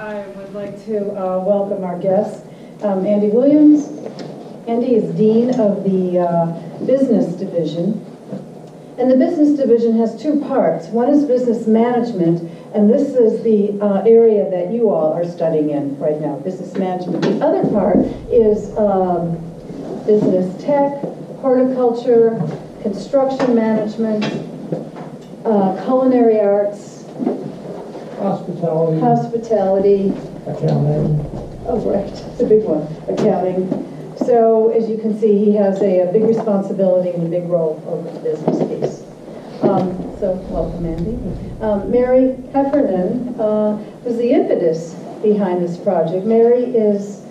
I would like to welcome our guest, Andy Williams. Andy is Dean of the Business Division. And the Business Division has two parts. One is business management, and this is the area that you all are studying in right now, business management. The other part is business tech, horticulture, construction management, culinary arts, hospitality, accounting. Oh, right, it's a big one, accounting. So as you can see, he has a big responsibility and a big role over the business piece. So welcome, Andy. Mary Heffernan was the impetus behind this project. Mary is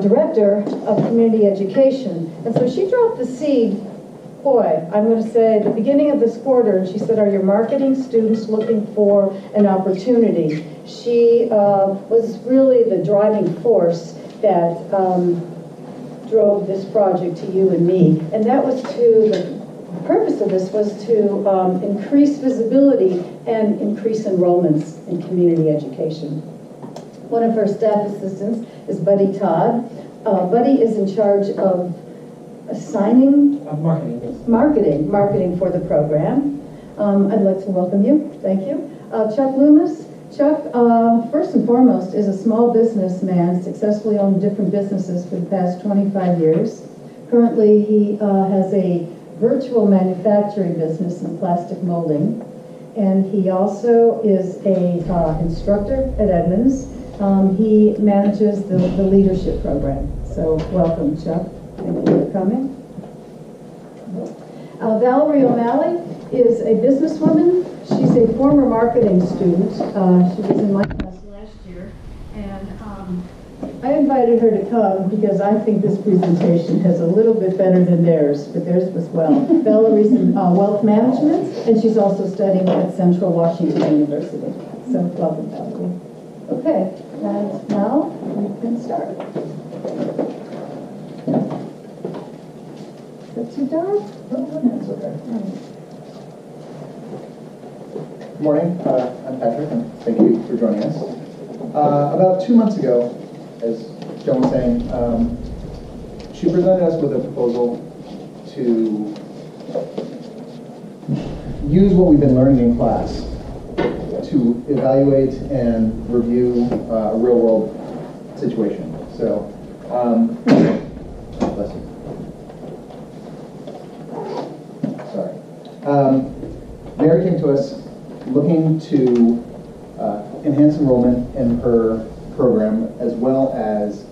director of community education, and so she dropped the seed. Boy, I'm going to say at the beginning of this quarter, and she said, are your marketing students looking for an opportunity? She was really the driving force that drove this project to you and me. And that was the purpose of this was to increase visibility and increase enrollments in community education. One of her staff assistants is Buddy Todd. Buddy is in charge of assigning marketing for the program. I'd like to welcome you. Thank you. Chuck Loomis. Chuck, first and foremost, is a small businessman, successfully owned different businesses for the past 25 years. Currently, he has a virtual manufacturing business in plastic molding, and he also is a instructor at Edmonds. He manages the leadership program. So welcome, Chuck. Thank you for coming. Valerie O'Malley is a businesswoman. She's a former marketing student. She was in my class last year, and I invited her to come because I think this presentation is a little bit better than theirs, but theirs was well. Valerie's in wealth management, and she's also studying at Central Washington University. So welcome, Valerie. Okay, and now we can start. Is that too dark? That's okay. Good morning, I'm Patrick, and thank you for joining us. About 2 months ago, as Joan was saying, she presented us with a proposal to use what we've been learning in class to evaluate and review a real-world situation. So, bless you. Sorry. Mary came to us looking to enhance enrollment in her program, as well as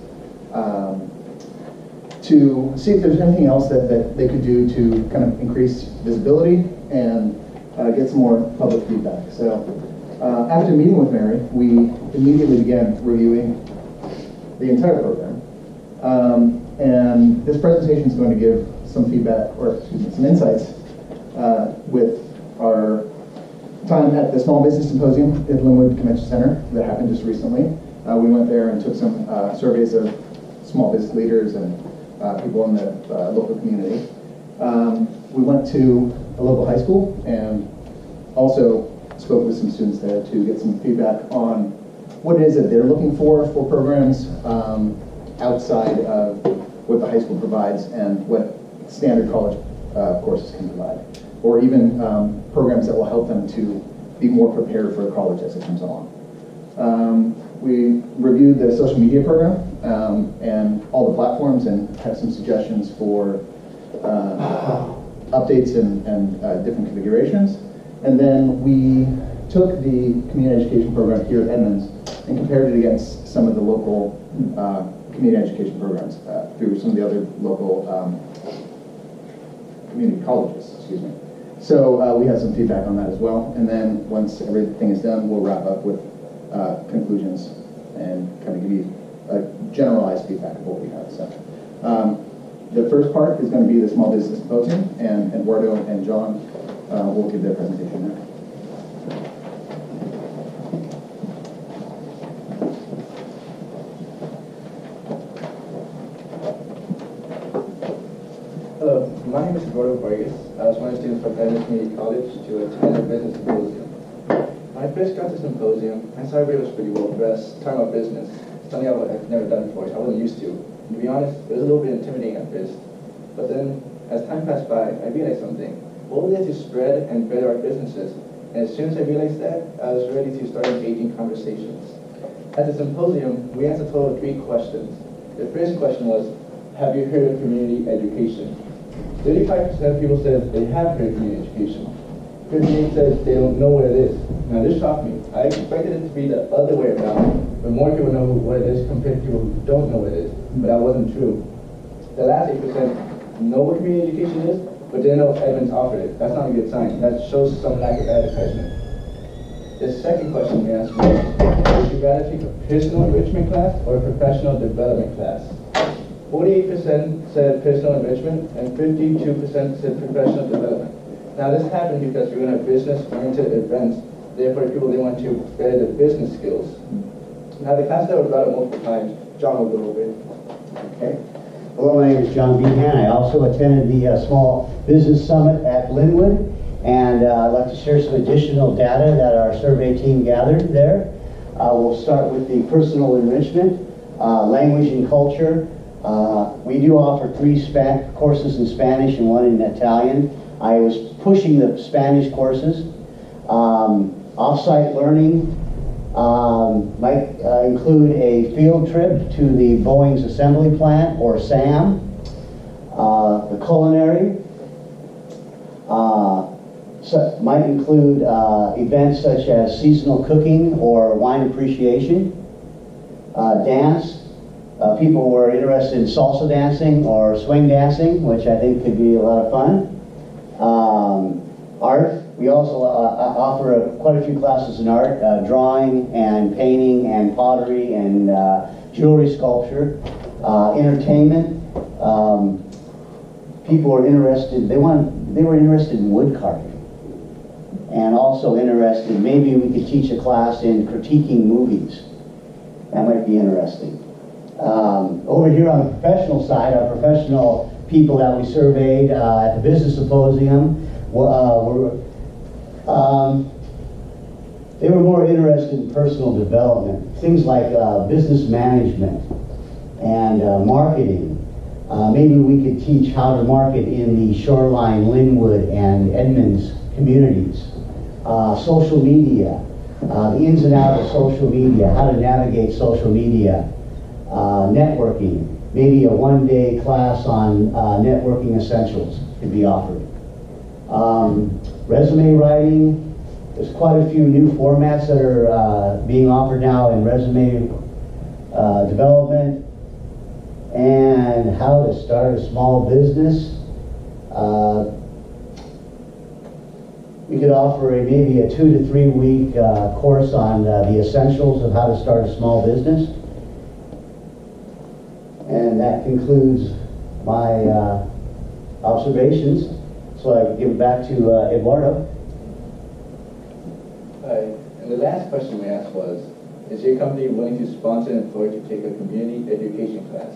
to see if there's anything else that they could do to kind of increase visibility and get some more public feedback. So after meeting with Mary, we immediately began reviewing the entire program. And this presentation is going to give some feedback, or excuse me, some insights with our time at the Small Business Symposium at Linwood Convention Center that happened just recently. We went there and took some surveys of small business leaders and people in the local community. We went to a local high school and also spoke with some students there to get some feedback on what it is that they're looking for programs outside of what the high school provides and what standard college courses can provide, or even programs that will help them to be more prepared for college as it comes along. We reviewed the social media program and all the platforms and have some suggestions for updates and different configurations. And then we took the community education program here at Edmonds and compared it against some of the local community education programs through some of the other local community colleges, excuse me. So we have some feedback on that as well. And then once everything is done, we'll wrap up with conclusions and kind of give you a generalized feedback of what we have. So the first part is going to be the Small Business Symposium, and Eduardo and John will give their presentation now. Hello, my name is Eduardo Vargas. I was one of the students from Edmonds Community College to attend a business symposium. My When I first got to symposium, I saw everybody was pretty well dressed, talking about business, something I've never done before, I wasn't used to. And to be honest, it was a little bit intimidating at first. But then, as time passed by, I realized something. What was there to spread and better our businesses? And as soon as I realized that, I was ready to start engaging conversations. At the symposium, we asked a total of 3 questions. The first question was, have you heard of community education? 35% of people said they have heard of community education. 58% said they don't know what it is. Now this shocked me. I expected it to be the other way around, but more people know what it is compared to people who don't know what it is. But that wasn't true. The last 8% know what community education is, but didn't know if Edmonds offered it. That's not a good sign. That shows some lack of advertisement. The second question we asked was, would you rather take a personal enrichment class or a professional development class? 48% said personal enrichment and 52% said professional development. Now this happened because we're going to have business-oriented events. Therefore, people, they want to better their business skills. Now the class that was brought up multiple times, John will go over it. Okay. Hello, my name is John Behan. I also attended the Small Business Summit at Linwood, and I'd like to share some additional data that our survey team gathered there. We'll start with the personal enrichment, language and culture. We do offer 3 courses in Spanish and 1 in Italian. I was pushing the Spanish courses. Off-site learning might include a field trip to the Boeing's assembly plant, or SAM. The culinary might include events such as seasonal cooking or wine appreciation. Dance. People were interested in salsa dancing or swing dancing, which I think could be a lot of fun. Art. We also offer quite a few classes in art, drawing and painting and pottery and jewelry sculpture. Entertainment. People were interested, they were interested in wood carving. And also interested, maybe we could teach a class in critiquing movies. That might be interesting. Over here on the professional side, our professional people that we surveyed at the business symposium, they were more interested in personal development, things like business management and marketing. Maybe we could teach how to market in the Shoreline, Linwood, and Edmonds communities. Social media, the ins and outs of social media, how to navigate social media. Networking, maybe a 1-day class on networking essentials could be offered. Resume writing, there's quite a few new formats that are being offered now in resume development, and how to start a small business. We could offer maybe a 2 to 3 week course on the essentials of how to start a small business. And that concludes my observations. So I give it back to Eduardo. Hi. And the last question we asked was, is your company willing to sponsor an employee to take a community education class?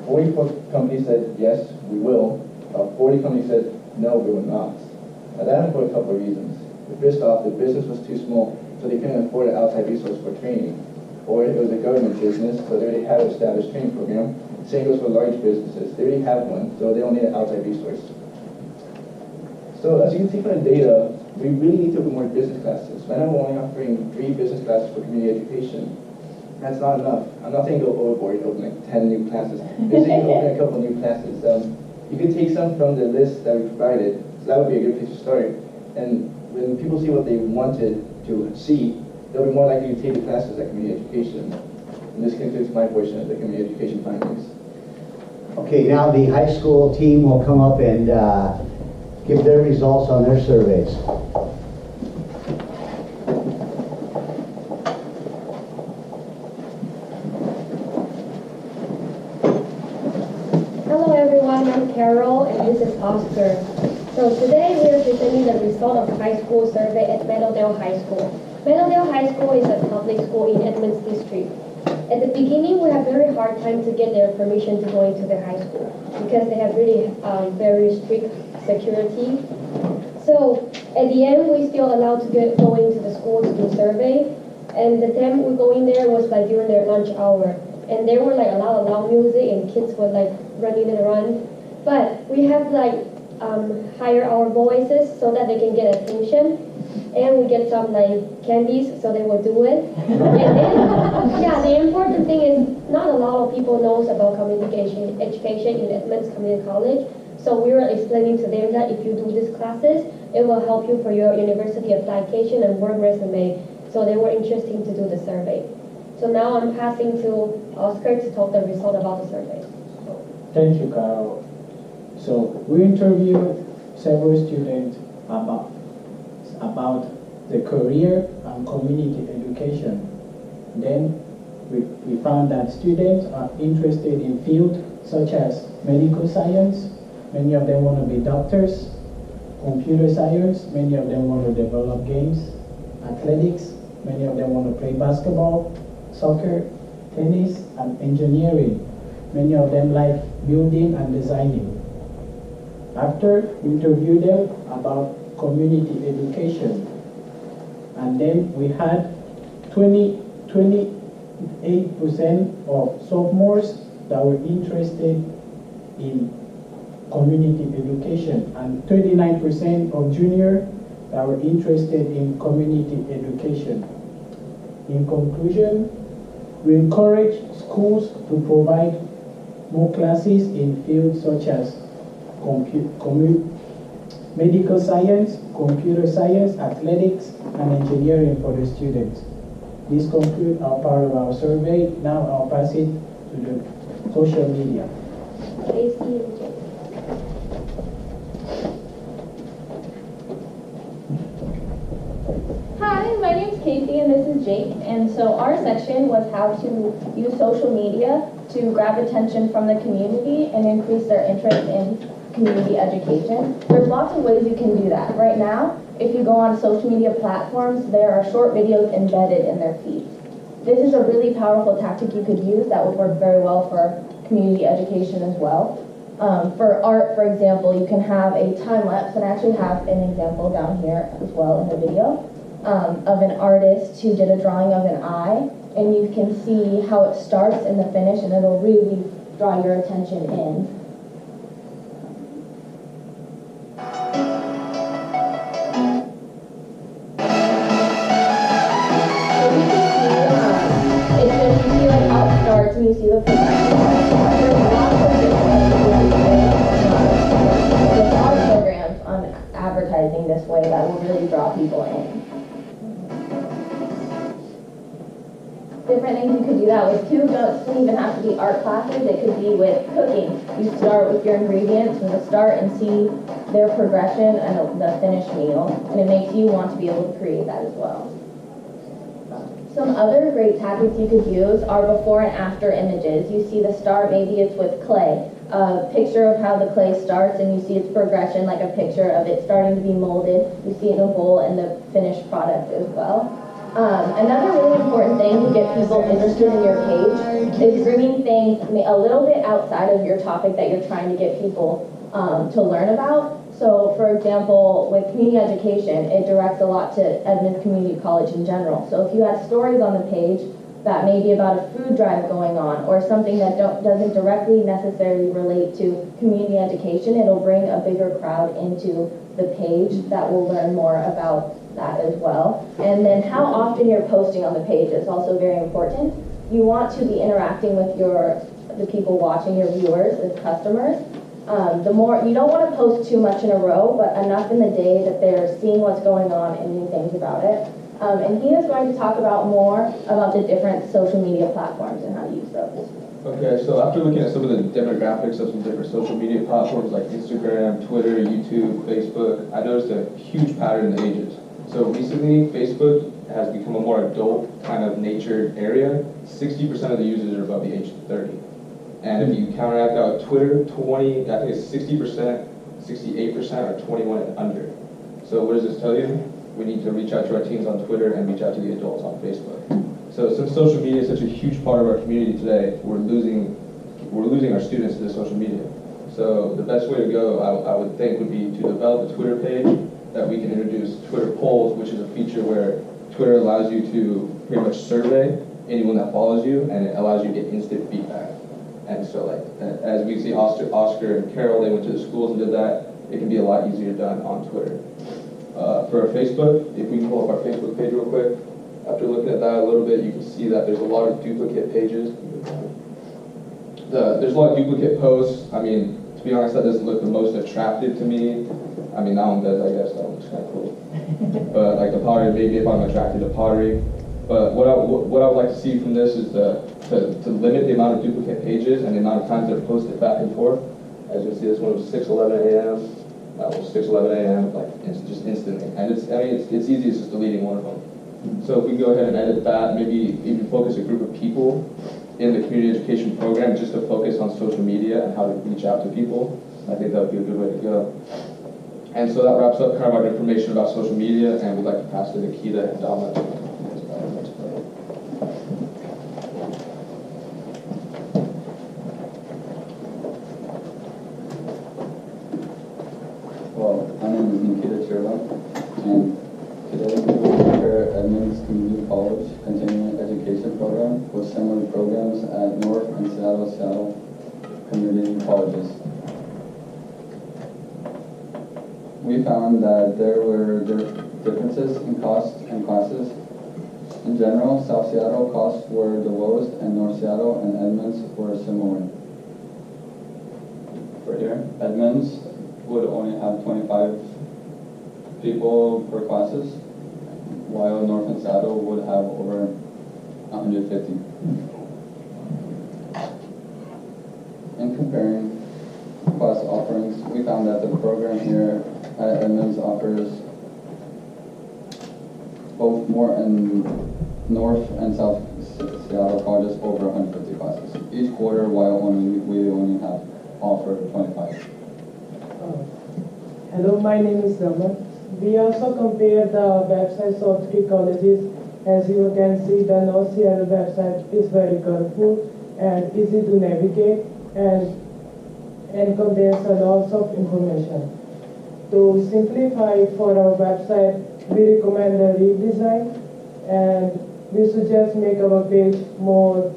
44 companies said, yes, we will. 40 companies said, no, we will not. Now that happened for a couple of reasons. First off, the business was too small, so they couldn't afford an outside resource for training. Or it was a government business, so they already have an established training program. Same goes for large businesses. They already have one, so they don't need an outside resource. So as you can see from the data, we really need to open more business classes. Right now we're only offering 3 business classes for community education. That's not enough. I'm not saying go overboard, open like 10 new classes. I'm saying open a couple new classes. You could take some from the list that we provided, so that would be a good place to start. And when people see what they wanted to see, they'll be more likely to take the classes at community education. And this concludes my portion of the community education findings. Okay, now the high school team will come up and give their results on their surveys. Hello everyone, I'm Carol and this is Oscar. So today we are presenting the result of high school survey at Meadowdale High School. Meadowdale High School is a public school in Edmonds District. At the beginning, we had very hard time to get their permission to go into the high school because they have really very strict security. So at the end, we still allowed to go into the school to do survey. And the time we go in there was like during their lunch hour. And there were like a lot of loud music and kids were like running around. But we have like higher our voices so that they can get attention. And we get some like candies so they will do it. And then, yeah, the important thing is not a lot of people knows about communication education in Edmonds Community College. So we were explaining to them that if you do these classes, it will help you for your university application and work resume. So they were interested to do the survey. So now I'm passing to Oscar to talk the result about the survey. Thank you, Carol. So we interviewed several students about the career and community education. Then we found that students are interested in fields such as medical science. Many of them want to be doctors. Computer science, many of them want to develop games. Athletics, many of them want to play basketball, soccer, tennis, and engineering. Many of them like building and designing. After we interviewed them about community education, and then we had 28% of sophomores that were interested in community education, and 39% of juniors that were interested in community education. In conclusion, we encourage schools to provide more classes in fields such as medical science, computer science, athletics, and engineering for the students. This concludes our part of our survey. Now I'll pass it to the social media. Hi, my name is Casey and this is Jake. And so our section was how to use social media to grab attention from the community and increase their interest in community education. There's lots of ways you can do that. Right now, if you go on social media platforms, there are short videos embedded in their feeds. This is a really powerful tactic you could use that would work very well for community education as well. For art, for example, you can have a time lapse, and I actually have an example down here as well in the video of an artist who did a drawing of an eye, and you can see how it starts and the finish, and it'll really draw your attention in. And you see the progression. There's lots of different ways with our programs on advertising this way that will really draw people in. Different things you could do that with too. Doesn't even have to be art classes. It could be with cooking. You start with your ingredients from the start and see their progression and the finished meal, and it makes you want to be able to create that as well. Some other great tactics you could use are before and after images. You see the start, maybe it's with clay. A picture of how the clay starts, and you see its progression, like a picture of it starting to be molded. You see it in a bowl and the finished product as well. Another really important thing to get people interested in your page is bringing things a little bit outside of your topic that you're trying to get people to learn about. So, for example, with community education, it directs a lot to Edmonds Community College in general. So if you have stories on the page that may be about a food drive going on or something that doesn't directly necessarily relate to community education, it'll bring a bigger crowd into the page that will learn more about that as well. And then how often you're posting on the page is also very important. You want to be interacting with the people watching, your viewers, as customers. The more, you don't want to post too much in a row, but enough in the day that they're seeing what's going on and doing things about it. And he is going to talk about more about the different social media platforms and how to use those. Okay, so after looking at some of the demographics of some different social media platforms like Instagram, Twitter, YouTube, Facebook, I noticed a huge pattern in the ages. So recently, Facebook has become a more adult kind of natured area. 60% of the users are above the age of 30. And if you counteract that with Twitter, I think it's 60%, 68% are 21 and under. So what does this tell you? We need to reach out to our teens on Twitter and reach out to the adults on Facebook. So since social media is such a huge part of our community today, we're losing our students to the social media. So the best way to go, I would think, would be to develop a Twitter page that we can introduce Twitter polls, which is a feature where Twitter allows you to pretty much survey anyone that follows you, and it allows you to get instant feedback. And so, like, as we see Oscar and Carol, they went to the schools and did that. It can be a lot easier done on Twitter. For our Facebook, if we can pull up our Facebook page real quick, after looking at that a little bit, you can see that there's a lot of duplicate pages. There's a lot of duplicate posts. I mean, to be honest, that doesn't look the most attractive to me. I mean, that one does, I guess. That looks kind of cool. But like the pottery, maybe if I'm attracted to pottery. But what I would like to see from this is to limit the amount of duplicate pages and the amount of times they're posted back and forth. As you can see, this one was 6:11 a.m. That was 6:11 a.m. Like it's just instantly, and it's easy. It's just deleting one of them. So if we can go ahead and edit that, maybe even focus a group of people in the community education program just to focus on social media and how to reach out to people. I think that would be a good way to go. And so that wraps up kind of our information about social media, and we'd like to pass to Nikita and Dama. Well, my name is Nikita Chirva, and today we will prepare Edmonds Community College continuing education program with similar programs at North and Seattle Community Colleges. We found that there were differences in costs and classes. In general, South Seattle costs were the lowest, and North Seattle and Edmonds were similar. For here, Edmonds would only have 25 people per classes, while North and Seattle would have over 150. In comparing class offerings, we found that the program here at Edmonds offers both more and North and South Seattle colleges over 150 classes each quarter, while we only have offered 25. Hello, my name is Raman. We also compared the websites of 3 colleges. As you can see, the North Seattle website is very colorful and easy to navigate and contains a lot of information. To simplify for our website, we recommend a redesign, and we suggest make our page more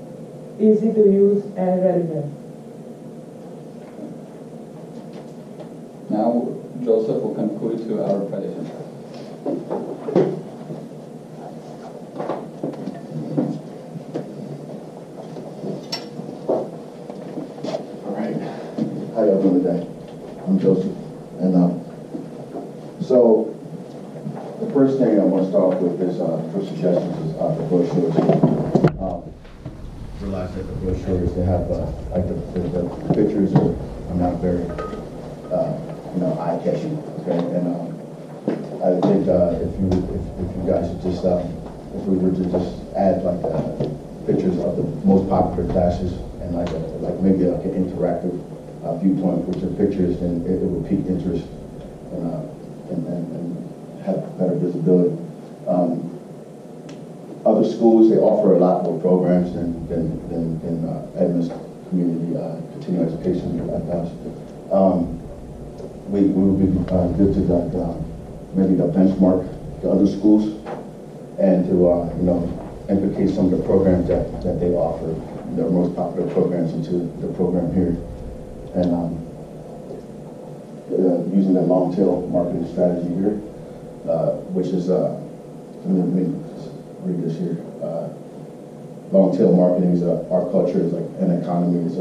easy to use and relevant. Now, Joseph will conclude to our presentation. All right. How y'all doing today? I'm Joseph. And so the first thing I want to start off with is for suggestions is the brochures. Realize that the brochures, they have like the pictures are not very eye-catching, okay? And I think if you guys would just, if we were to just add like pictures of the most popular classes and like maybe like an interactive viewpoint with the pictures, then it would pique interest and have better visibility. Other schools, they offer a lot more programs than Edmonds Community Continuing Education does. We would be good to maybe to benchmark the other schools and to implicate some of the programs that they offer, their most popular programs, into the program here, and using the long tail marketing strategy here, which is let me read this here. Long tail marketing is our culture is like an economy is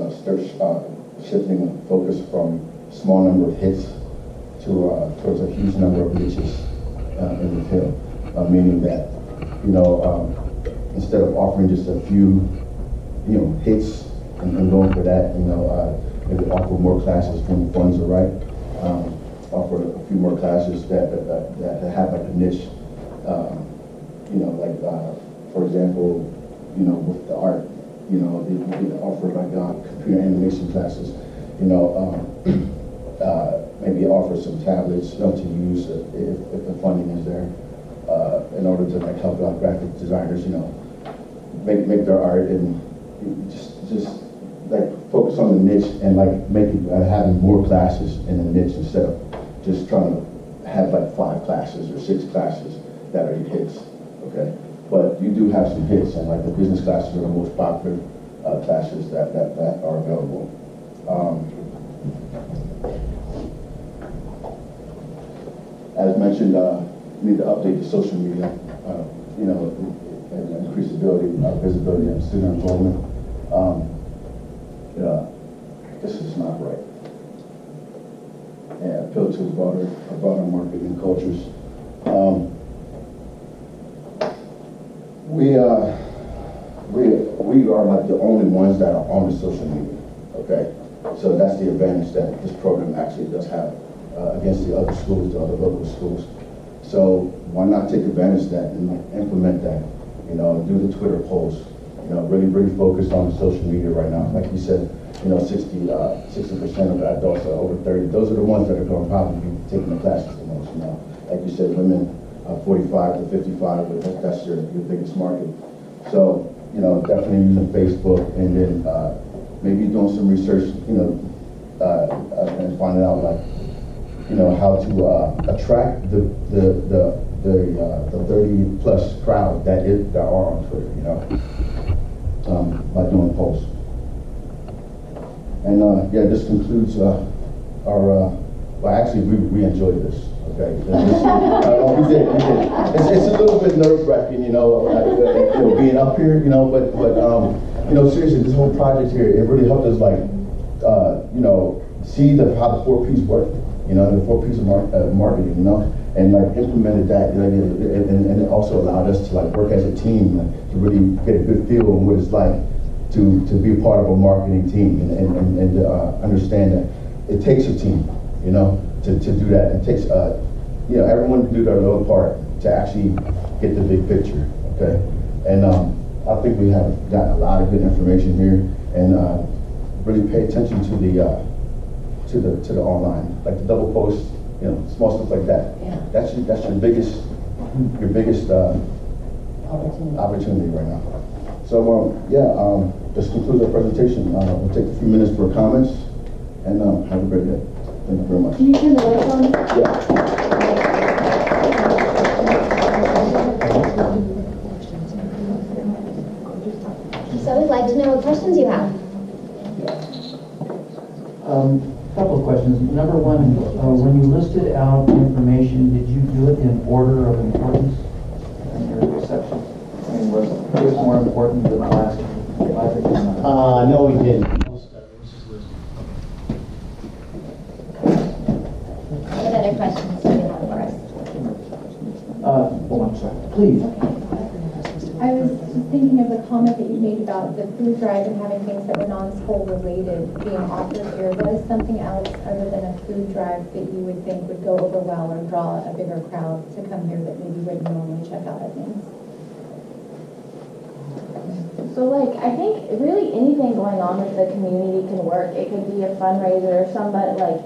shifting focus from small number of hits to towards a huge number of niches in the tail, meaning that instead of offering just a few hits and going for that, maybe offer more classes when the funds are right, offer a few more classes that have like a niche, for example, with the art, they offer like computer animation classes, maybe offer some tablets to use if the funding is there, in order to like help out graphic designers, make their art and just like focus on the niche and like having more classes in the niche instead of just trying to have like 5 classes or 6 classes that are hits, okay? But you do have some hits, and like the business classes are the most popular classes that are available. As mentioned, we need to update the social media, you know, and increase visibility and student enrollment. This is not right. And appeal to broader marketing cultures. We are like the only ones that are on the social media, okay? So that's the advantage that this program actually does have against the other schools, the other local schools. So why not take advantage of that and implement that? You know, do the Twitter posts. You know, really focus on the social media right now. Like you said, you know, 60% of the adults are over 30. Those are the ones that are going to probably be taking the classes the most. You know, like you said, women 45 to 55. That's your biggest market. So, you know, definitely using Facebook, and then maybe doing some research. You know, and finding out like, you know, how to attract the 30+ crowd that are on Twitter, you know, by doing posts. And yeah, this concludes our, well, actually, we enjoyed this, okay? We did. It's a little bit nerve-wracking, you know, being up here, you know, but you know, seriously, this whole project here, it really helped us, like, you know, see how the 4 Ps work. You know, the 4 Ps of marketing, you know, and like implemented that, like, and it also allowed us to like work as a team, like, to really get a good feel on what it's like to be a part of a marketing team, and understand that it takes a team, you know, to do that. It takes, you know, everyone to do their little part to actually get the big picture, okay? And I think we have gotten a lot of good information here, and really pay attention to the online, like the double post, you know, small stuff like that. Yeah. That's your biggest opportunity right now. So yeah, this concludes our presentation. We'll take a few minutes for comments, and have a great day. Thank you very much. Can you turn the lights on? Yeah. So we'd like to know what questions you have. Couple of questions. Number one, when you listed out information, did you do it in order of importance in your section? I mean, was this more important than the last project? No, we didn't. What other questions do you have for us? Oh, I'm sorry. Please. I was just thinking of the comment that you made about the food drive and having things that were non-school related being offered here. What is something else other than a food drive that you would think would go over well or draw a bigger crowd to come here that maybe wouldn't normally check out Edmonds? So like, I think really anything going on with the community can work. It could be a fundraiser, somebody like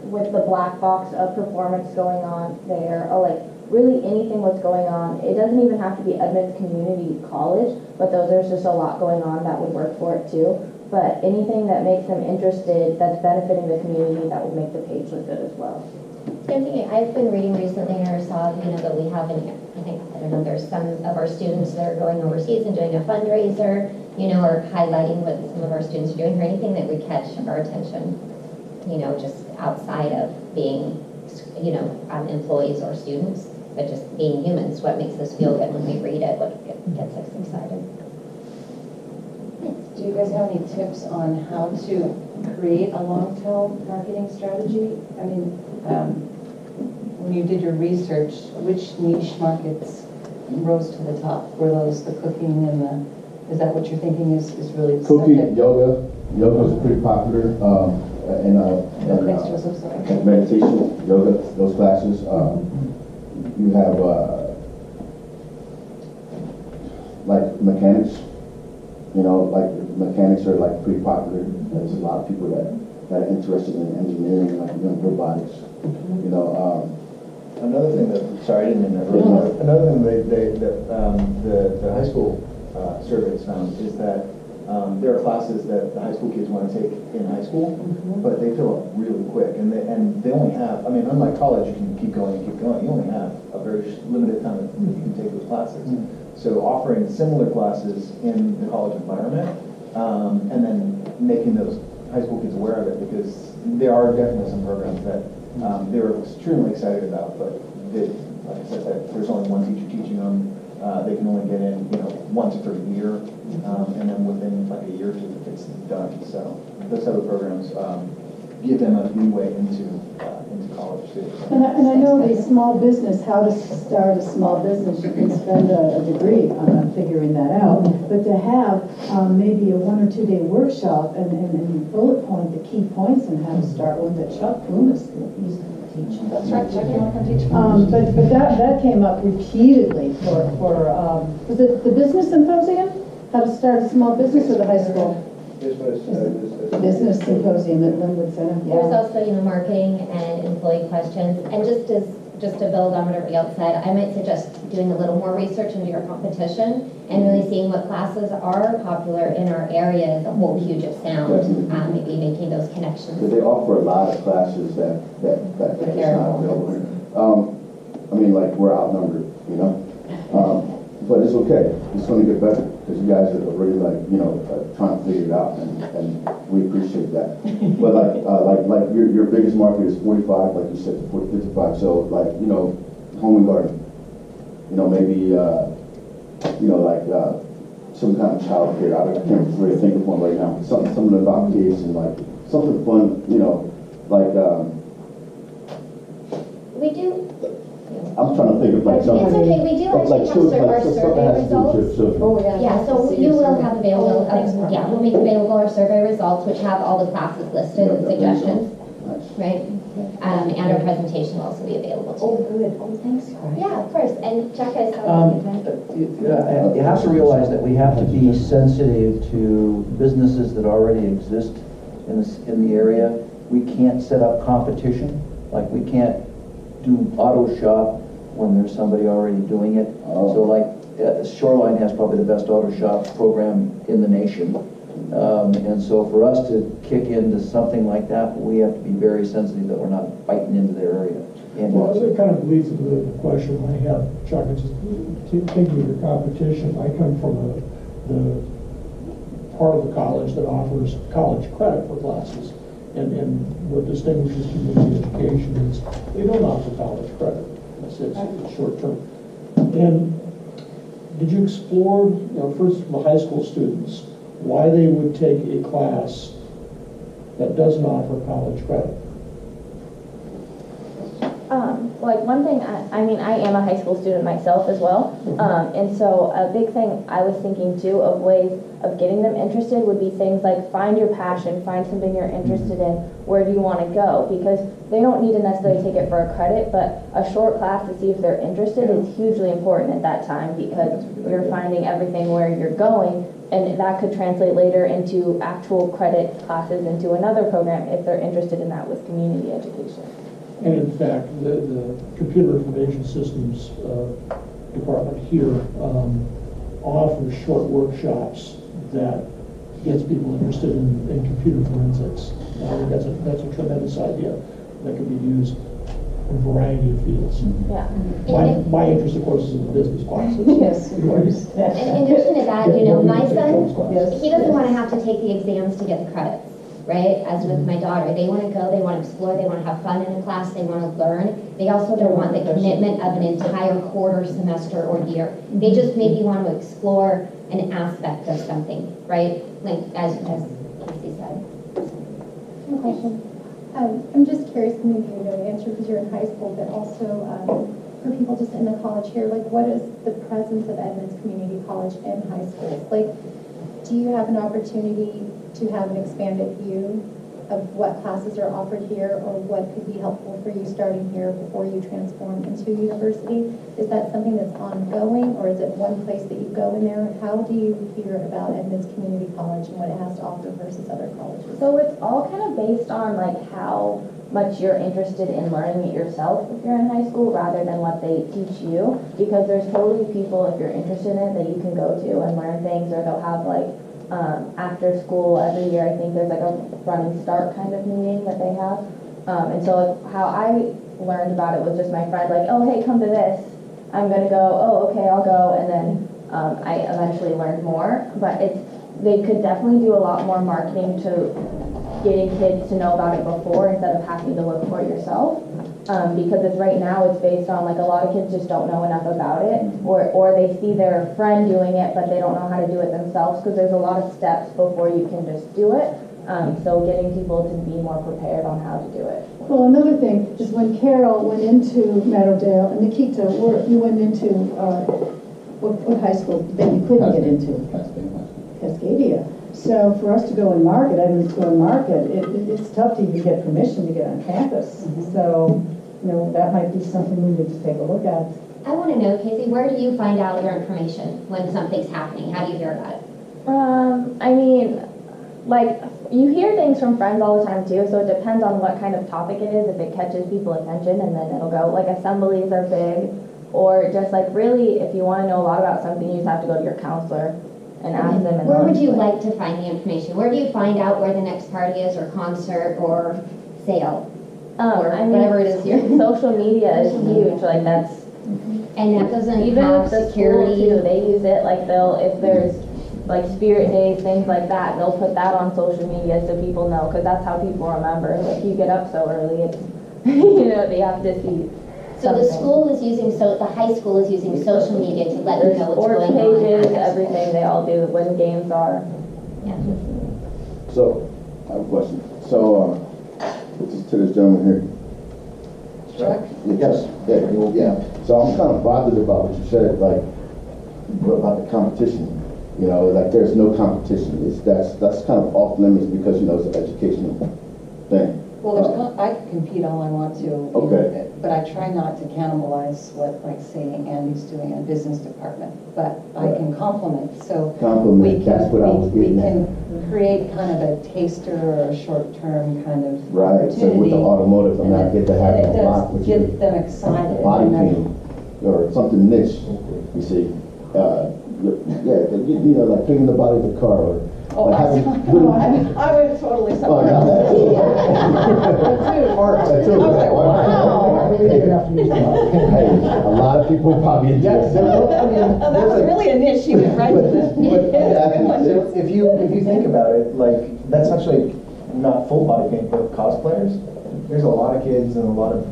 with the black box of performance going on there, or like really anything what's going on. It doesn't even have to be Edmonds Community College, but there's just a lot going on that would work for it too. But anything that makes them interested, that's benefiting the community, that would make the page look good as well. I'm thinking, I've been reading recently, or saw, you know, that we have, I don't know, there's some of our students that are going overseas and doing a fundraiser, you know, or highlighting what some of our students are doing, or anything that would catch our attention, you know, just outside of being, you know, employees or students, but just being humans. What makes us feel good when we read it? What gets us excited? Do you guys have any tips on how to create a long-tail marketing strategy? I mean, when you did your research, which niche markets rose to the top? Were those the cooking and the, is that what you're thinking is really Cooking, yoga. Yoga is pretty popular. And meditation, yoga, those classes. You have like mechanics, you know, like mechanics are like pretty popular. There's a lot of people that are interested in engineering, like, you know, robotics. You know, another thing that, sorry, I didn't interrupt. Another thing that the high school surveys found is that There are classes that the high school kids want to take in high school, but they fill up really quick, and they only have, I mean, unlike college, you can keep going and keep going. You only have a very limited time that you can take those classes. So offering similar classes in the college environment, and then making those high school kids aware of it, because there are definitely some programs that they were extremely excited about, but like I said, that there's only one teacher teaching them. They can only get in, once per year, and then within like a year or two, it's done. So those type of programs give them a leeway into college too. And I know the small business, how to start a small business, you can spend a degree on figuring that out. But to have maybe a 1 or 2 day workshop and bullet point the key points and how to start one that Chuck Loomis used to teach. That's right, Chuck, you want to come teach? But that came up repeatedly for was it the business symposium? How to start a small business or the high school? Business symposium at Linwood Center. There's also, marketing and employee questions. And just to build on what everybody else said, I might suggest doing a little more research into your competition and really seeing what classes are popular in our area is a whole huge of sound. Maybe making those connections. Because they offer a lot of classes that is not available here. I mean, like, we're outnumbered, but it's okay. It's going to get better because you guys are really trying to figure it out, and we appreciate that. But like your biggest market is 45, like you said, to 55. So home and garden. Maybe some kind of child care. I can't really think of one right now. Something about kids and something fun. We do. I'm trying to think of something. It's okay. We do actually have our survey results. Oh yeah. Yeah. So you will have available. We'll make available our survey results, which have all the classes listed and suggestions. Right. And our presentation will also be available too. Oh, good. Oh, thanks, Carl. Yeah, of course. And Chuck has You have to realize that we have to be sensitive to businesses that already exist in the area. We can't set up competition. Like, we can't do auto shop when there's somebody already doing it. So Shoreline has probably the best auto shop program in the nation. And so for us to kick into something like that, we have to be very sensitive that we're not biting into their area. And well, it kind of leads to the question I have, Chuck. It's just thinking of your competition. I come from the part of the college that offers college credit for classes. And what distinguishes community education is they don't offer college credit. It's short term. And did you explore, first from the high school students, why they would take a class that doesn't offer college credit? One thing, I am a high school student myself as well, and so a big thing I was thinking too of ways of getting them interested would be things like find your passion, find something you're interested in, where do you want to go, because they don't need to necessarily take it for a credit, but a short class to see if they're interested is hugely important at that time, because you're finding everything where you're going, and that could translate later into actual credit classes into another program if they're interested in that with community education. And in fact, the Computer Information Systems department here offers short workshops that gets people interested in computer forensics. I think that's a tremendous idea that could be used in a variety of fields. Yeah. My interest, of course, is in the business classes. Yes, of course. In addition to that, my son, he doesn't want to have to take the exams to get the credits. Right? As with my daughter, they want to go, they want to explore, they want to have fun in a class, they want to learn. They also don't want the commitment of an entire quarter, semester, or year. They just maybe want to explore an aspect of something, right? Like as Casey said. Question. I'm just curious, maybe you know the answer because you're in high school, but also for people just in the college here, what is the presence of Edmonds Community College in high schools? Do you have an opportunity to have an expanded view of what classes are offered here or what could be helpful for you starting here before you transform into university? Is that something that's ongoing, or is it one place that you go in there? How do you hear about Edmonds Community College and what it has to offer versus other colleges? So it's all kind of based on how much you're interested in learning it yourself if you're in high school rather than what they teach you, because there's totally people, if you're interested in it, that you can go to and learn things, or they'll have after school every year. I think there's like a running start kind of meeting that they have. And so how I learned about it was just my friend like, oh, hey, come to this. I'm going to go. Oh, okay, I'll go. And then I eventually learned more. But they could definitely do a lot more marketing to getting kids to know about it before instead of having to look for it yourself. Because right now it's based on like a lot of kids just don't know enough about it, or they see their friend doing it but they don't know how to do it themselves, because there's a lot of steps before you can just do it. So getting people to be more prepared on how to do it. Well, another thing is when Carol went into Meadowdale, and Nikita, you went into what high school that you couldn't get into? Cascadia. So for us to go and market, Edmonds go and market, it's tough to even get permission to get on campus. So, that might be something we need to take a look at. I want to know, Casey, where do you find out your information when something's happening? How do you hear about it? I mean, like, you hear things from friends all the time too, so it depends on what kind of topic it is. If it catches people's attention, and then it'll go. Like, assemblies are big, or just like really, if you want to know a lot about something, you just have to go to your counselor and ask them. And where would you like to find the information? Where do you find out where the next party is, or concert, or sale, or whatever it is here? Social media is huge. Like that's, and that doesn't even have with the security. School too, they use it. Like if there's like spirit days, things like that, they'll put that on social media so people know, because that's how people remember. If you get up so early, it's they have to see. So the school is using, the high school is using social media to let them know what's sports going on. Pages, everything they all do when games are. Yeah. So, I have a question. So, to this gentleman here. Chuck? Yes. Yeah. So I'm kind of bothered about what you said, like, about the competition. Like there's no competition. That's kind of off limits because, it's an educational thing. Well, I can compete all I want to. Okay. But I try not to cannibalize what, like, say, Andy's doing in a business department. But I can complement. So that's what I was getting at. We can create kind of a taster or a short-term kind of Right. So with the automotive, I'm not get to have a lot, which get them excited. Body painting or something niche. You see, like cleaning the body of the car or. Oh, I would totally support that. That too. Wow. Hey, a lot of people probably enjoy it. That was really a niche. You went right to this. If you think about it, like, that's actually not full body paint, but cosplayers. There's a lot of kids and a lot of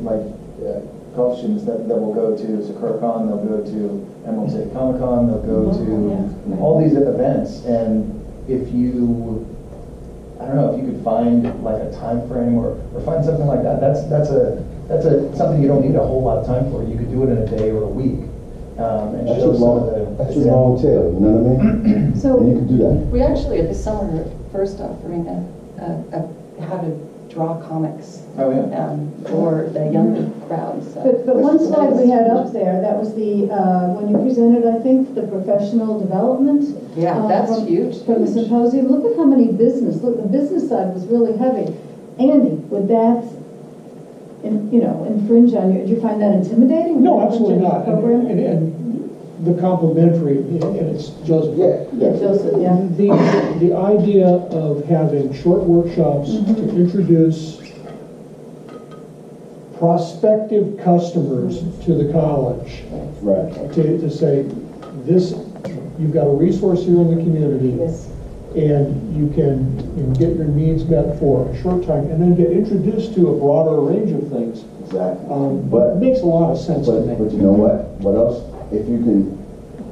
golf students that will go to Sakura Con, they'll go to Emerald City Comic Con, they'll go to all these events, and if you, I don't know, if you could find like a time frame or find something like that, that's something you don't need a whole lot of time for. You could do it in a day or a week. And That's show a some of the. That's a long tail, you know what I mean? So and you can do that. We actually this summer first offering a how to draw comics. Oh yeah. For the younger crowds. But one slide we had up there, that was the when you presented, I think, the professional development. Yeah, that's huge. From the symposium. Look at how many business. Look, the business side was really heavy. Andy, would that, infringe on you? Did you find that intimidating? No, absolutely not. And the complimentary, and it's Joseph. Yeah. Joseph, yeah. The idea of having short workshops to introduce prospective customers to the college. Right. To say, you've got a resource here in the community. Yes. And you can get your needs met for a short time, and then get introduced to a broader range of things. Exactly. But it makes a lot of sense to me. But you know what? What else? If you can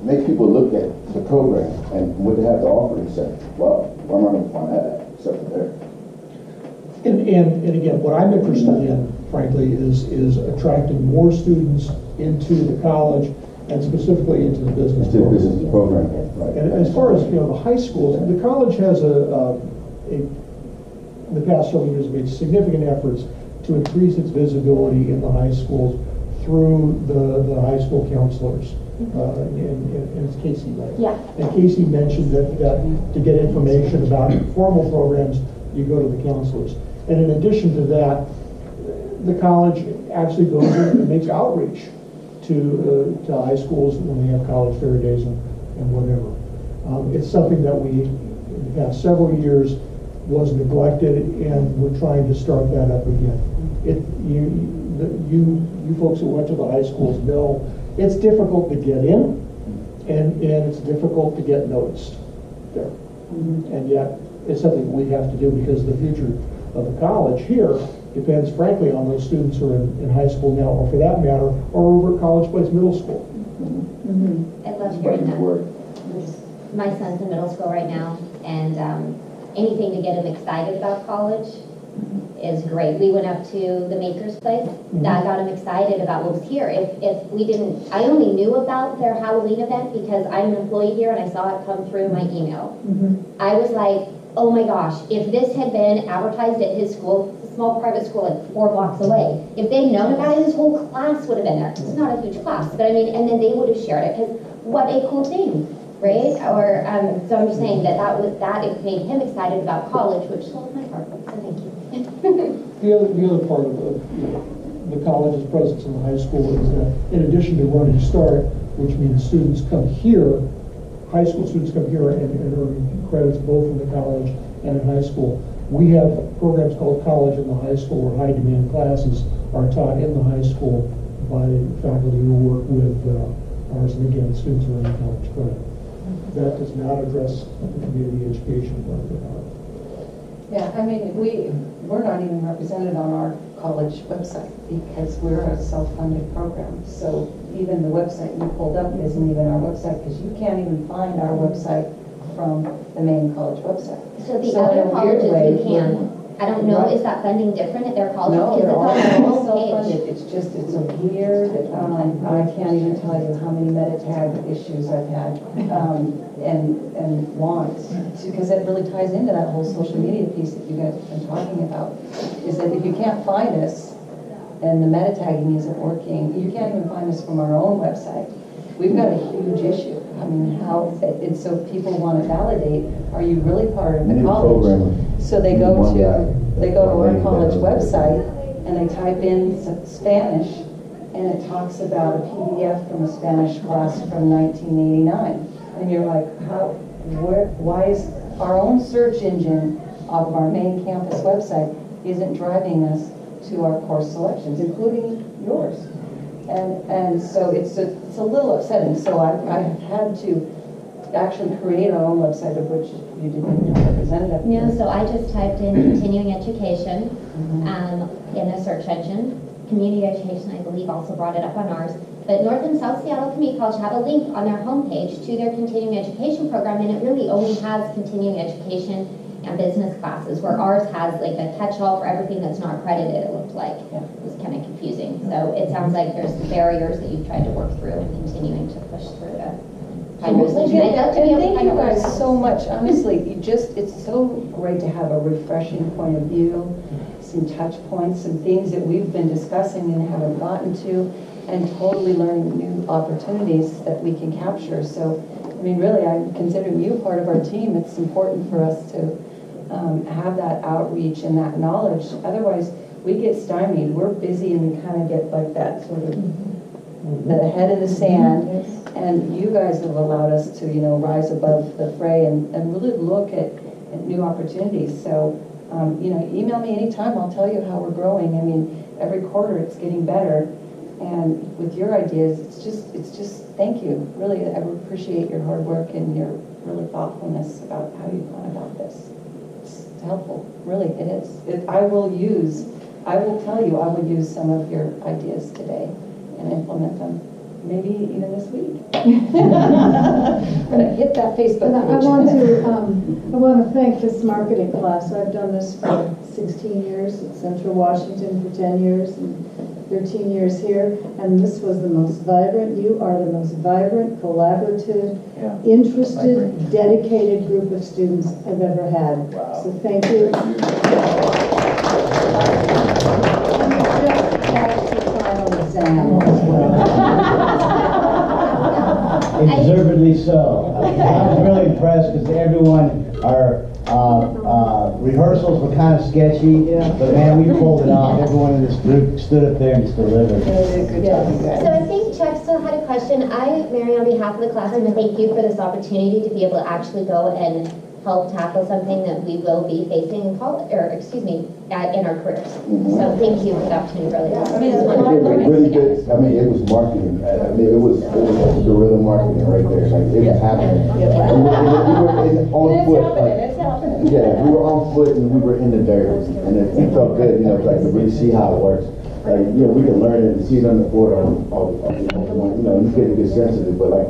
make people look at the program and what they have to offer and say, well, where am I going to find that at except for there? And again, what I'm interested in, frankly, is attracting more students into the college and specifically into the business program. Business program. Right. And as far as the high schools, the college has in the past several years made significant efforts to increase its visibility in the high schools through the high school counselors. And it's Casey, right? Yeah. And Casey mentioned that to get information about formal programs, you go to the counselors. And in addition to that, the college actually goes and makes outreach to high schools when they have college fair days and whatever. It's something that we in the past several years was neglected, and we're trying to start that up again. You folks who went to the high schools know it's difficult to get in, and it's difficult to get noticed there. And yet, it's something we have to do because the future of the college here depends, frankly, on those students who are in high school now, or for that matter, or over at College Place Middle School. I love hearing that. My son's in middle school right now, and anything to get him excited about college is great. We went up to the Maker's Place. That got him excited about what was here. If we didn't, I only knew about their Halloween event because I'm an employee here and I saw it come through my email. I was like, oh my gosh, if this had been advertised at his school, it's a small private school like 4 blocks away, if they'd known about it, his whole class would have been there. It's not a huge class, but I mean, and then they would have shared it because what a cool thing, right? Or so I'm just saying that it made him excited about college, which sold my heart. So thank you. The other part of the college's presence in the high school is that in addition to Running Start, which means students come here, high school students come here and earn credits both in the college and in high school. We have programs called College in the High School, where high demand classes are taught in the high school by faculty who work with ours, and again, students who earn college credit. That does not address the community education part of the college. Yeah, I mean, we're not even represented on our college website because we're a self-funded program. So even the website you pulled up isn't even our website because you can't even find our website from the main college website. So the other colleges you can. I don't know, is that funding different at their college? No, they're all self-funded. homepage. It's a weird, I can't even tell you how many meta tag issues I've had and want, because it really ties into that whole social media piece that you guys have been talking about, is that if you can't find us and the meta tagging isn't working, you can't even find us from our own website. We've got a huge issue. I mean, it's so people want to validate, are you really part of the college? So they go to our college website and they type in Spanish, and it talks about a PDF from a Spanish class from 1989. And you're like, why is our own search engine off of our main campus website isn't driving us to our course selections, including yours? And so it's a little upsetting. So I had to actually create our own website, of which you didn't have representative. No, so I just typed in continuing education in the search engine. Community education, I believe, also brought it up on ours. But North and South Seattle Community College have a link on their homepage to their continuing education program, and it really only has continuing education and business classes, where ours has like a catch-all for everything that's not accredited, it looked like. It was kind of confusing. So it sounds like there's barriers that you've tried to work through and continuing to push through to find resolution. And thank you guys so much. Honestly, it's so great to have a refreshing point of view, some touch points, some things that we've been discussing and haven't gotten to, and totally learning new opportunities that we can capture. So, I mean, really, I'm considering you part of our team. It's important for us to have that outreach and that knowledge. Otherwise, we get stymied. We're busy and we kind of get like that sort of the head in the sand. And you guys have allowed us to, rise above the fray and really look at new opportunities. So, email me anytime. I'll tell you how we're growing. I mean, every quarter it's getting better. And with your ideas, it's just thank you. Really, I appreciate your hard work and your really thoughtfulness about how you've gone about this. It's helpful. Really, it is. I will tell you, I will use some of your ideas today and implement them. Maybe even this week. I'm gonna hit that Facebook page. I want to thank this marketing class. I've done this for 16 years at Central Washington, for 10 years, and 13 years here, and this was the most vibrant. You are the most vibrant, collaborative, interested, dedicated group of students I've ever had. Wow. So thank you. Just passed the final exam as well. Deservedly so. I was really impressed because everyone, our rehearsals were kind of sketchy, but man, we pulled it off. Everyone in this group stood up there and just delivered. Good job, you guys. So I think Chuck still had a question. Mary, on behalf of the class, I want to thank you for this opportunity to be able to actually go and help tackle something that we will be facing in college, or excuse me, in our careers. So thank you for the opportunity, really. I mean, it was really good. I mean, it was marketing. I mean, it was guerrilla marketing right there. Like, it was happening. We were on foot. It's happening. Yeah, we were on foot and we were in the dirt, and it felt good, like to really see how it works. Like, we can learn it and see it on the board you get a good sense of it, but like,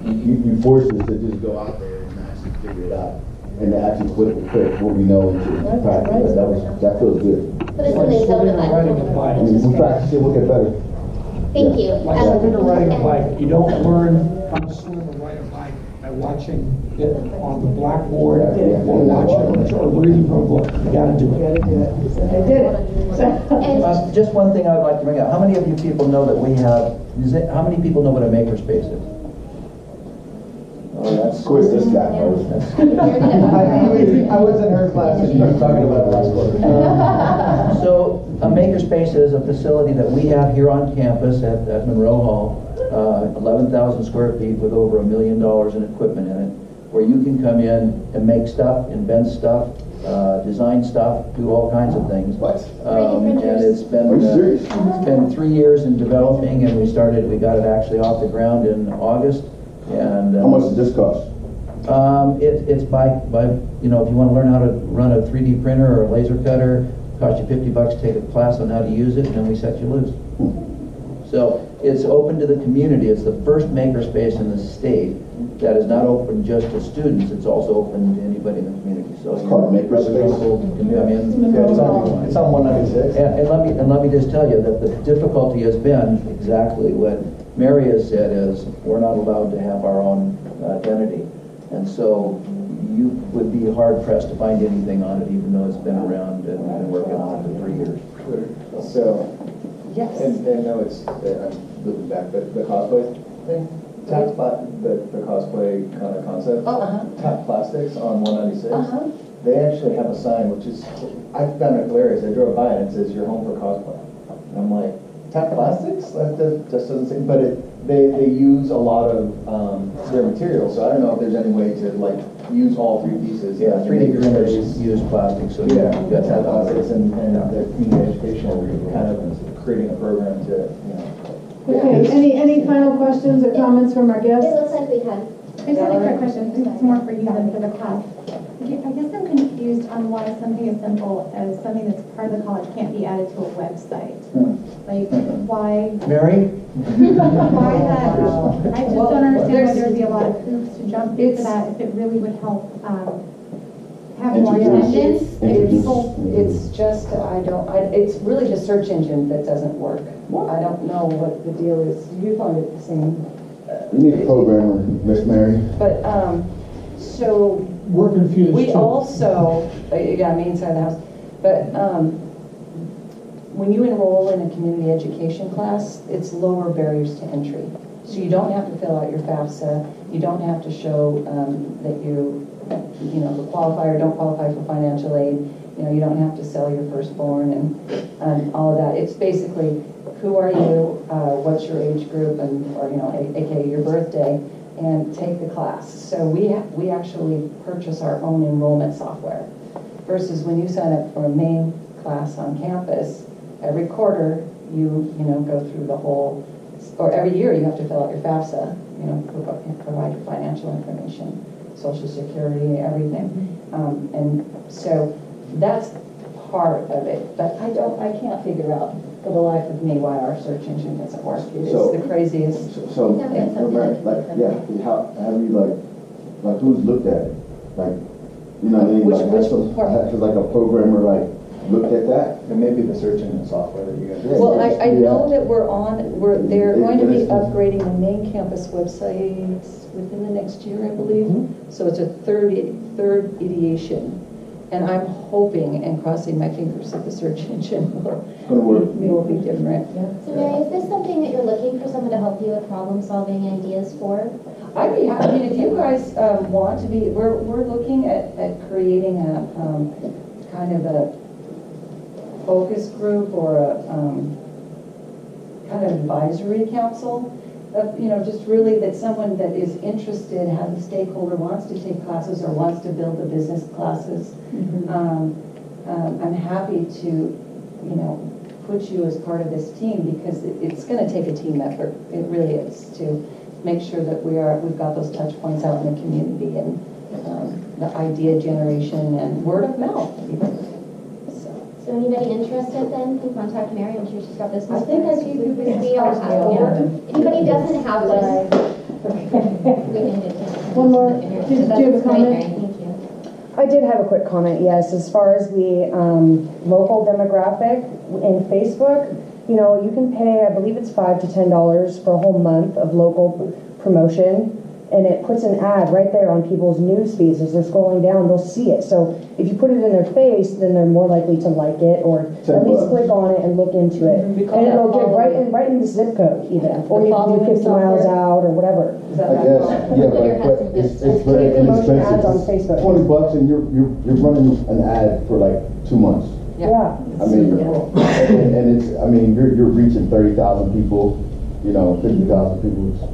you force us to just go out there and actually figure it out, and to actually put what we know into practice. That feels good. But it's something so We practice it, we'll get better. Thank you. Like swimming or riding a bike, you don't learn how to swim or ride a bike by watching it on the blackboard or watching or reading from a book. You gotta do it. They did it. Just one thing I'd like to bring up. How many of you people know that we have, how many people know what a makerspace is? Oh, that's quick, this guy knows. I was in her class and she was talking about it last quarter. So a makerspace is a facility that we have here on campus at Monroe Hall, 11,000 square feet with over $1 million in equipment in it, where you can come in and make stuff, invent stuff, design stuff, do all kinds of things. And it's been 3 years in developing, and we got it actually off the ground in August. And how much does this cost? It's by if you want to learn how to run a 3D printer or a laser cutter, it costs you $50 to take a class on how to use it, and then we set you loose. So it's open to the community. It's the first makerspace in the state that is not open just to students. It's also open to anybody in the community. So it's called makerspace. Can come in. It's on 196. And let me just tell you that the difficulty has been exactly what Mary has said, is we're not allowed to have our own identity. And so you would be hard pressed to find anything on it, even though it's been around and we've been working on it for 3 years. So, yes. And no, I'm looking back, but the cosplay thing, the cosplay kind of concept, Tap Plastics on 196, they actually have a sign, which is, I found it hilarious. I drove by and it says, "You're home for cosplay." And I'm like, Tap Plastics? That just doesn't seem, but they use a lot of their materials, so I don't know if there's any way to like use all 3 pieces. Yeah, 3D printers use plastic, so yeah, you've got Tap that. Plastics and the community education kind of creating a program to, Okay, any final questions or comments from our guests? It looks like we had. I just have a quick question. It's more for you than for the class. I guess I'm confused on why something as simple as something that's part of the college can't be added to a website. Like, why? Mary? Why that? I just don't understand why there'd be a lot of hoops to jump through for that if it really would help have more attendance. It's just, it's really the search engine that doesn't work. I don't know what the deal is. You find it the same. You need a programmer, Miss Mary. But, so. We're confused We too. also, yeah, me inside the house, but when you enroll in a community education class, it's lower barriers to entry. So you don't have to fill out your FAFSA. You don't have to show that you qualify or don't qualify for financial aid. You don't have to sell your firstborn and all of that. It's basically, who are you, what's your age group, and aka your birthday, and take the class. So we actually purchase our own enrollment software, versus when you sign up for a main class on campus, every quarter you go through the whole, or every year you have to fill out your FAFSA, provide your financial information, Social Security, everything, and so that's part of it. But I can't figure out for the life of me why our search engine doesn't work. It's the craziest. So how do you like who's looked at it? Like, you know what I mean? Has like a programmer looked at that? and maybe the search engine software that you guys. Well, I know that they're going to be upgrading the main campus website within the next year, I believe. So it's a third ideation. And I'm hoping and crossing my fingers that the search engine will be different. So Mary, is this something that you're looking for someone to help you with problem-solving ideas for? I'd be happy. I mean, if you guys want to be, we're looking at creating a kind of a focus group or a kind of advisory council. just really that someone that is interested, has a stakeholder, wants to take classes or wants to build the business classes. I'm happy to, put you as part of this team because it's going to take a team effort. It really is, to make sure that we've got those touch points out in the community and the idea generation and word of mouth even. So anybody interested then can contact Mary. I'm sure she's got business. I think I gave you business We all cards. have one. If anybody doesn't have one, we can do it. One more. So Do you that's have a great, comment? Mary. Thank you. I did have a quick comment, yes. As far as the local demographic in Facebook, you can pay, I believe it's $5 to $10 for a whole month of local promotion, and it puts an ad right there on people's news feeds. As they're scrolling down, they'll see it. So if you put it in their face, then they're more likely to like it, or at least click on it and look into it. And it'll give right in the zip code even, or you can do 50 miles out or whatever. I guess, yeah, but it's very Promotion ads on inexpensive. Facebook. $20 and you're running an ad for like 2 months. Yeah. I mean, and it's, you're reaching 30,000 people, 50,000 people.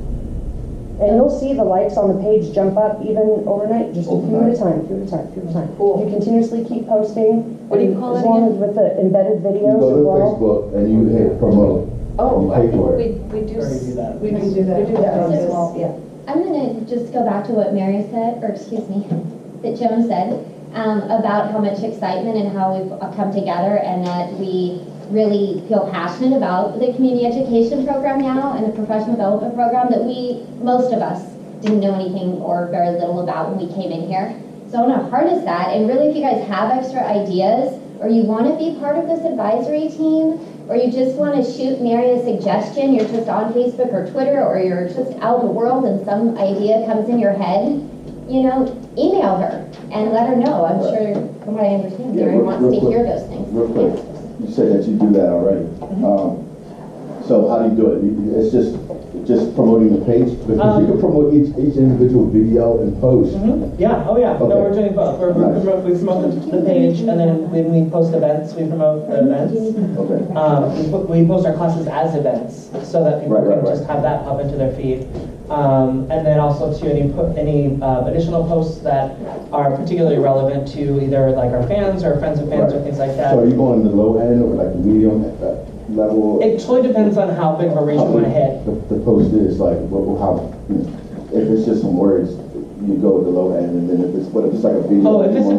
And you'll see the likes on the page jump up even overnight, just a few at a time. Cool. You continuously keep posting. What do you call it As long again? as with the embedded videos You go as to well. Facebook and you hit promote. Oh, and you pay for we it. do that. We do that. as well, yeah. I'm going to just go back to what Mary said, or excuse me, that Joan said, about how much excitement and how we've come together and that we really feel passionate about the community education program now and the professional development program that most of us didn't know anything or very little about when we came in here. So I want to harness that, and really if you guys have extra ideas or you want to be part of this advisory team, or you just want to shoot Mary a suggestion, you're just on Facebook or Twitter, or you're just out in the world and some idea comes in your head, email her and let her know. I'm sure, from what I understand, Mary wants to hear those things. Real quick, you said that you do that already. So how do you do it? It's just promoting the page? Because you can promote each individual video and post. Yeah, oh yeah. Okay. No, we're doing both. We promote the page, and then when we post events, we promote the events. Okay. We post our classes as events, so that people can just have that pop into their feed. And then also to any additional posts that are particularly relevant to either like our fans or friends of fans or things like that. So are you going to the low end or like the medium level? It totally depends on how big of a reach you want to hit. The post is like, if it's just some words, you go with the low end, and then if it's like a video. Oh, if it's a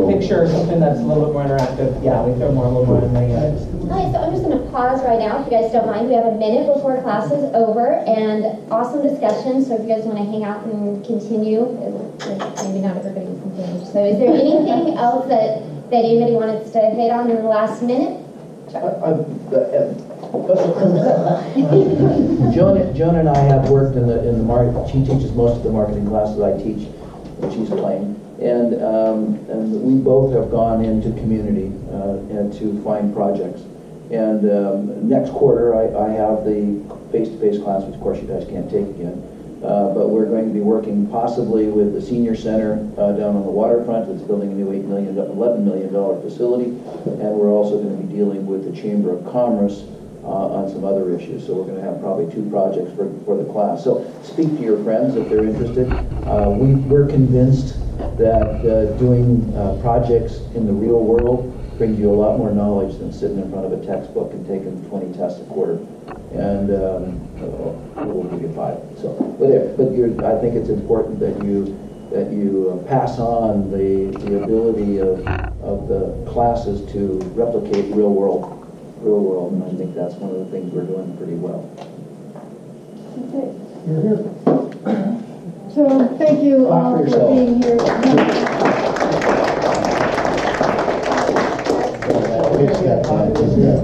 picture or something that's a little bit more interactive, yeah, we throw a little more in there. Hi, so I'm just going to pause right now, if you guys don't mind. We have a minute before class is over, and awesome discussion, so if you guys want to hang out and continue, maybe not everybody can continue. So is there anything else that anybody wanted to hit on in the last minute? Joan and I have worked in the market. She teaches most of the marketing classes I teach, and she's playing. And we both have gone into community and to find projects. And next quarter, I have the face-to-face class, which of course you guys can't take again. But we're going to be working possibly with the senior center down on the waterfront that's building a new $11 million facility. And we're also going to be dealing with the Chamber of Commerce on some other issues. So we're going to have probably 2 projects for the class. So speak to your friends if they're interested. We're convinced that doing projects in the real world brings you a lot more knowledge than sitting in front of a textbook and taking 20 tests a quarter. And we'll give you 5. So, but I think it's important that you pass on the ability of the classes to replicate real world, and I think that's one of the things we're doing pretty well. Okay. You're here. So thank you all for being here. It's that time, isn't it?